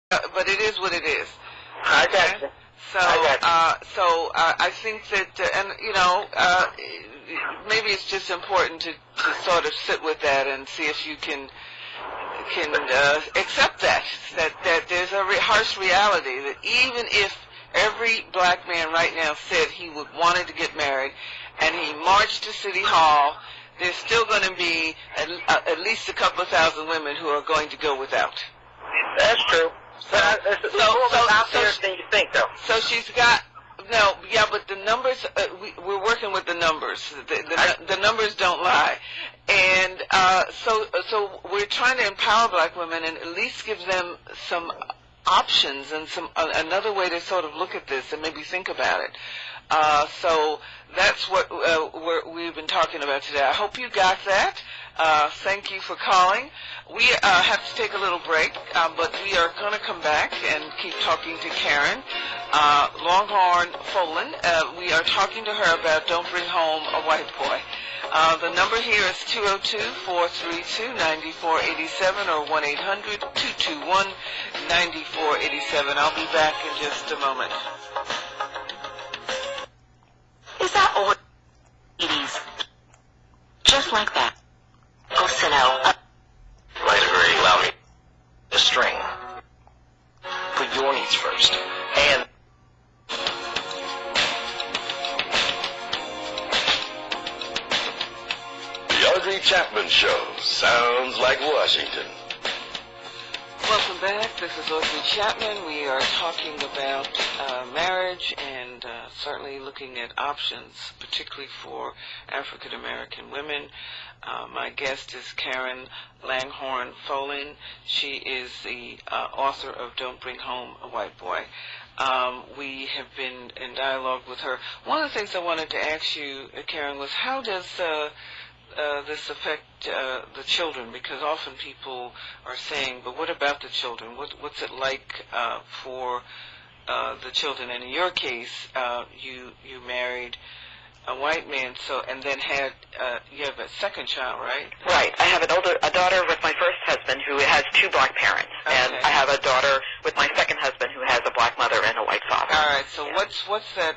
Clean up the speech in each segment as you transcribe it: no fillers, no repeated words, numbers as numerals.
but it is what it is. I Okay? got you. So, I think that, and maybe it's just important to sort of sit with that and see if you can accept that there's a harsh reality that even if every black man right now said he wanted to get married and he marched to City Hall, there's still going to be at least a couple of thousand women who are going to go without. That's true. It's more out there than you think, though. So she's got but the numbers. We're working with the numbers. The numbers don't lie, and so we're trying to empower black women and at least give them some options and some another way to sort of look at this and maybe think about it. So that's what we've been talking about today. I hope you got that. Thank you for calling. We have to take a little break, but we are going to come back and keep talking to Karen Longhorn Folan. We are talking to her about Don't Bring Home a White Boy. The number here is 202-432-9487 or 1-800-221-9487. I'll be back in just a moment. Is that all? Ladies, just like that. Go Right, agree. Allow me. The string. Put your needs first. And The Audrey Chapman Show sounds like Washington. Welcome back. This is Audrey Chapman. We are talking about marriage and certainly looking at options, particularly for African American women. My guest is Karen Langhorne Folan. She is the author of Don't Bring Home a White Boy. We have been in dialogue with her. One of the things I wanted to ask you, Karen, was how does this affect the children? Because often people are saying, but what about the children? What's it like for the children? And in your case, you married a white man, and then had you have a second child, right? Right. I have a daughter with my first husband who has two black parents, and I have a daughter with my second husband who has a black mother and a white father. All right. So what's that?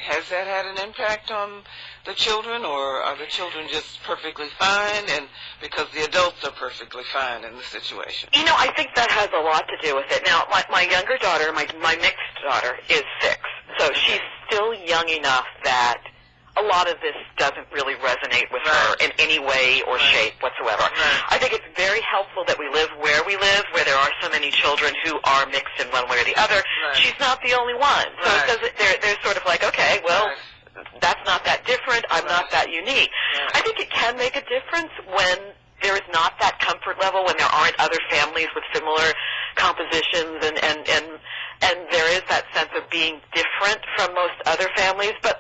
Has that had an impact on the children, or are the children just perfectly fine? And because the adults are perfectly fine in the situation. You know, I think that has a lot to do with it. Now, my younger daughter, my mixed daughter, is 6, so she's still young enough that a lot of this doesn't really resonate with her in any way or shape whatsoever. I think it's very helpful that we live where we live, where there are so many children who are mixed in one way or the other. She's not the only one. So it doesn't, they're sort of like, okay, well, that's not that different. I'm not that unique. I think it can make a difference when there is not that comfort level, when there aren't other families with similar compositions, and there is that sense of being different from most other families. But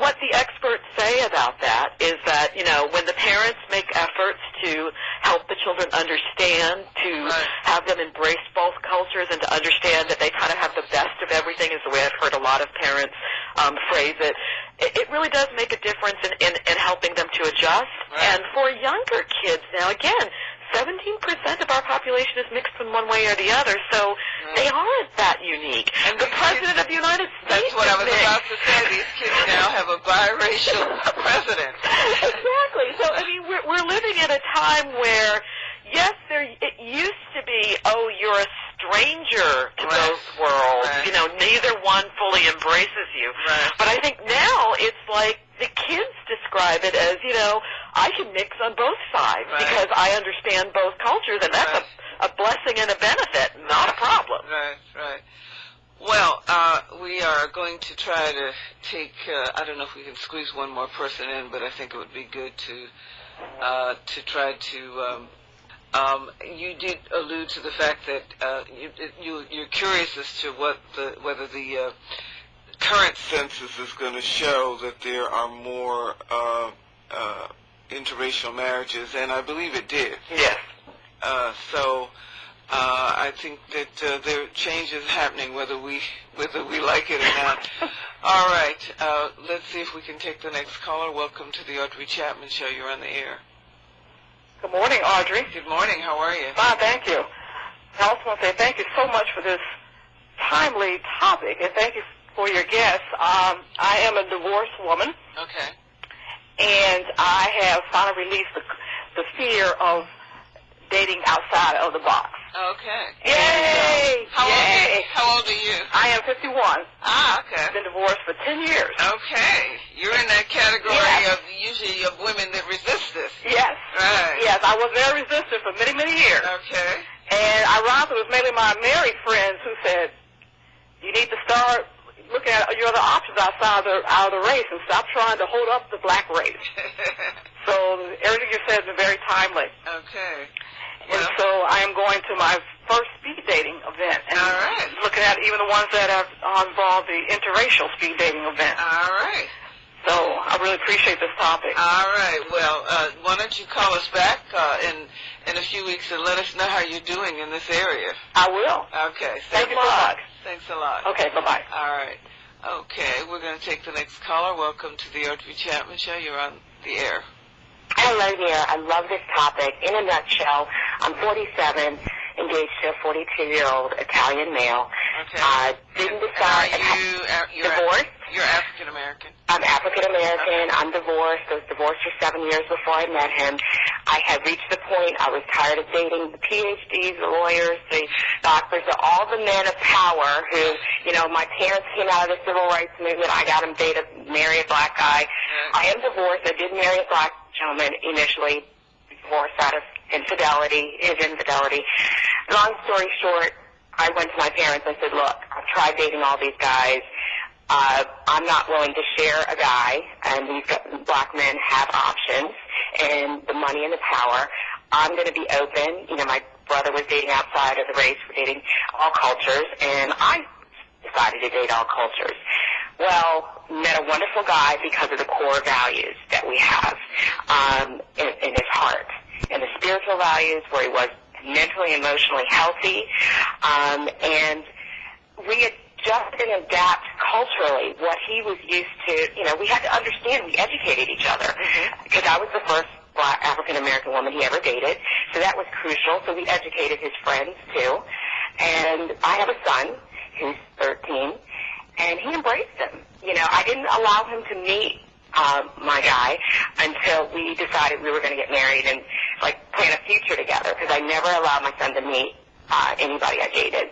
what the experts say about that is that, you know, when the parents make efforts to help the children understand, to have them embrace both cultures and to understand that they kind of have the best of everything, is the way I've heard a lot of parents phrase it, it really does make a difference in helping them to adjust. And for younger kids now, again, 17% of our population is mixed in one way or the other, so they aren't that unique. And the President of the United States That's what I was about to say. These kids now have a biracial president. Exactly. So, I mean, we're living in a time where, yes, it used to be, oh, you're a stranger to both worlds. You know, neither one fully embraces you. But I think now it's like the kids describe it as, you know, I can mix on both sides because I understand both cultures, and that's a blessing and a benefit, not a problem. Right. Well, we are going to try to take, I don't know if we can squeeze one more person in, but I think it would be good to try to, you did allude to the fact that you're curious as to whether the current census is going to show that there are more interracial marriages, and I believe it did. Yes. So I think that there are changes happening, whether we like it or not. All right. Let's see if we can take the next caller. Welcome to the Audrey Chapman Show. You're on the air. Good morning, Audrey. Good morning. How are you? Fine, thank you. Health want to say thank you so much for this timely topic, and thank you for your guests. I am a divorced woman. Okay. And I have finally released the fear of dating outside of the box. Okay. Yay! How old are you? I am 51. Ah, okay. Been divorced for 10 years. Okay. You're in that category Yes. of usually of women that resist this. Yes. Right. Yes, I was very resistant for many, many years. Okay. And ironically, it was mainly my married friends who said, you need to start looking at your other options outside of the race and stop trying to hold up the black race. So everything you said has been very timely. Okay. And so I am going to my first speed dating event. And all right. Looking at even the ones that have involved the interracial speed dating event. All right. So I really appreciate this topic. All right. Well, why don't you call us back in a few weeks and let us know how you're doing in this area. I will. Okay. Thank you so much. Thanks a lot. Okay, bye-bye. All right. Okay, we're going to take the next caller. Welcome to the Audrey Chapman Show. You're on the air. Hello there. I love this topic. In a nutshell, I'm 47, engaged to a 42-year-old Italian male. Okay. Didn't decide. You're divorced? You're African American. I'm African American. I'm divorced. I was divorced for 7 years before I met him. I had reached the point I was tired of dating the PhDs, the lawyers, the doctors, all the men of power who, you know, my parents came out of the civil rights movement. I got him to marry a black guy. I am divorced. I did marry a black gentleman initially, divorced out of his infidelity. Long story short, I went to my parents and said, look, I've tried dating all these guys. I'm not willing to share a guy, and these black men have options and the money and the power. I'm going to be open. You know, my brother was dating outside of the race, we're dating all cultures, and I decided to date all cultures. Well, met a wonderful guy because of the core values that we have in his heart, and the spiritual values where he was mentally, emotionally healthy, and we adjust and adapt culturally what he was used to. You know, we had to understand, we educated each other, because I was the first black African-American woman he ever dated, so that was crucial. So we educated his friends, too. And I have a son who's 13, and he embraced him. You know, I didn't allow him to meet my guy until we decided we were going to get married and, like, plan a future together, because I never allowed my son to meet anybody I dated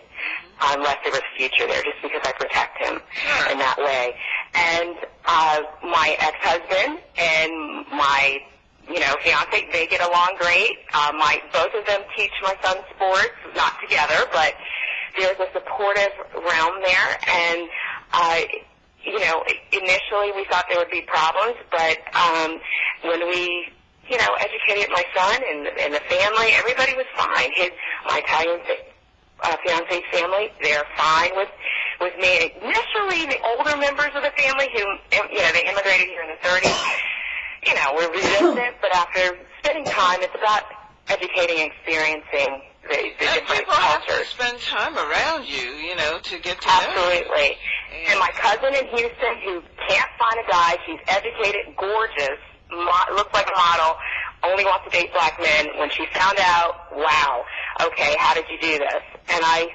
unless there was a future there, just because I protect him in that way. And my ex-husband and my, you know, fiance, they get along great. Both of them teach my son sports, not together, but there's a supportive realm there. And, you know, initially we thought there would be problems, but when we, you know, educated my son and the family, everybody was fine. My Italian fiance's family, they're fine with me. Initially, the older members of the family who, you know, they immigrated here in the 30s, you know, were resistant, but after spending time, it's about educating and experiencing the different people cultures. have to spend time around you, you know, to get to Absolutely. know you. And my cousin in Houston who can't find a guy, she's educated, gorgeous, looks like a model, only wants to date black men. When she found out, wow, okay, how did you do this? And I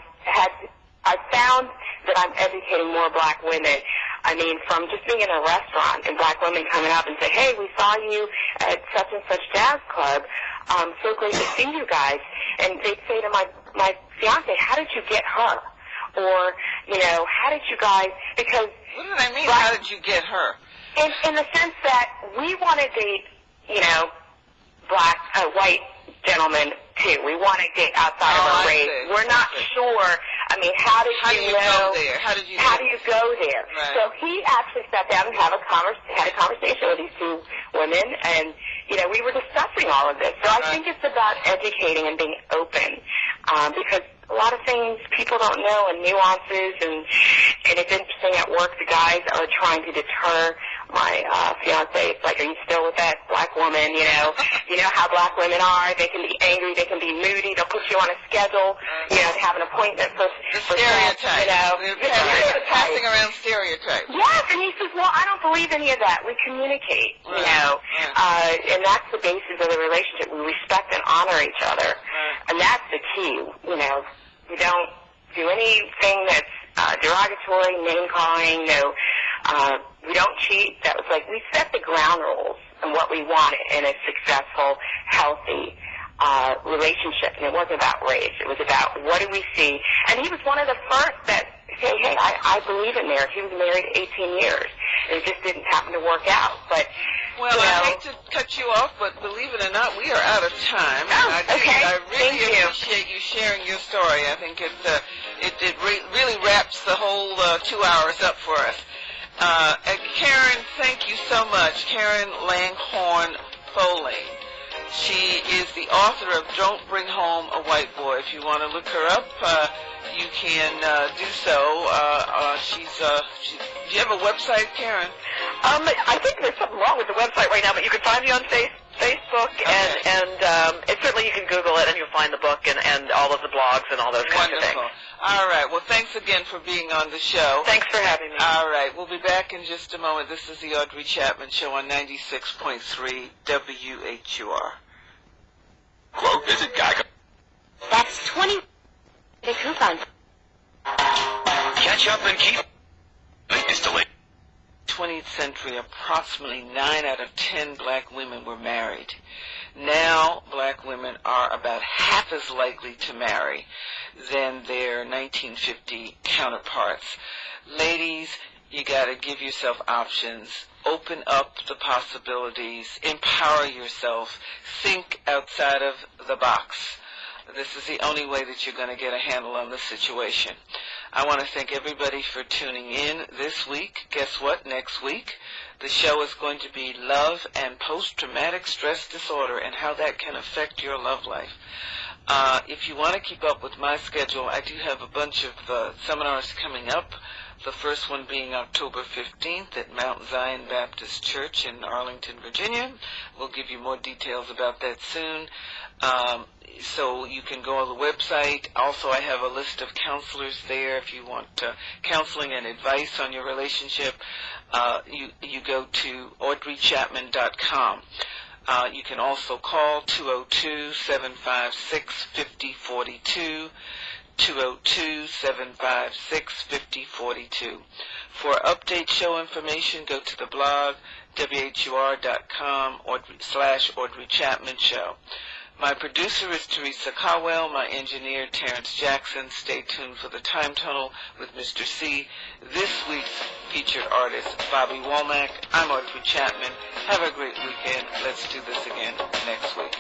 found that I'm educating more black women. I mean, from just being in a restaurant and black women coming up and say, hey, we saw you at such and such jazz club. So great to see you guys. And they'd say to my fiance, how did you get her? Or, you know, how did you guys, because... What do they mean, how did you get her? In the sense that we want to date, you know, white gentlemen, too. We want to date outside of our race. We're not sure. I mean, how do you know? Go there? How do you go there? Right. So he actually sat down and had a conversation with these two women, and, you know, we were discussing all of this. So I think it's about educating and being open, because a lot of things people don't know, and nuances, and it's interesting at work, the guys are trying to deter my fiance. It's like, are you still with that black woman? You know how black women are. They can be angry, they can be moody, they'll put you on a schedule, you know, to have an appointment for stereotypes. Sex, you know. Passing around stereotypes. Yes, and he says, well, I don't believe any of that. We communicate, you know, and that's the basis of the relationship. We respect and honor each other, and that's the key, you know. We don't do anything that's derogatory, name-calling, no. We don't cheat. That was like, we set the ground rules and what we wanted in a successful, healthy relationship. And it wasn't about race. It was about what do we see. And he was one of the first that say, hey, I believe in marriage. He was married 18 years. And it just didn't happen to work out. But, well, I hate to cut you off, but believe it or not, we are out of time. Oh, okay. I really appreciate you sharing your story. I think it really wraps the whole 2 hours up for us. Karen, thank you so much. Karen Langhorne Foley. She is the author of Don't Bring Home a White Boy. If you want to look her up, you can do so. Do you have a website, Karen? I think there's something wrong with the website right now, but you can find me on Facebook, okay. and certainly you can Google it, and you'll find the book and all of the blogs and all those kinds of things. All right. Well, thanks again for being on the show. Thanks for having me. All right. We'll be back in just a moment. This is the Audrey Chapman Show on 96.3 WHUR. Quote, visit Geico. that's 20 the coupons. Catch up and keep instantly. 20th century, approximately 9 out of 10 black women were married. Now, black women are about half as likely to marry than their 1950 counterparts. Ladies, you got to give yourself options. Open up the possibilities. Empower yourself. Think outside of the box. This is the only way that you're going to get a handle on the situation. I want to thank everybody for tuning in this week. Guess what? Next week, the show is going to be Love and Post-Traumatic Stress Disorder and how that can affect your love life. If you want to keep up with my schedule, I do have a bunch of seminars coming up. The first one being October 15th at Mount Zion Baptist Church in Arlington, Virginia. We'll give you more details about that soon. So you can go on the website. Also, I have a list of counselors there. If you want counseling and advice on your relationship, you go to audreychapman.com. You can also call 202-756-5042, 202-756-5042. For update show information, go to the blog, whur.com/Audrey Chapman Show. My producer is Teresa Cowell, my engineer Terrence Jackson. Stay tuned for the Time Tunnel with Mr. C. This week's featured artist, Bobby Womack. I'm Audrey Chapman. Have a great weekend. Let's do this again next week.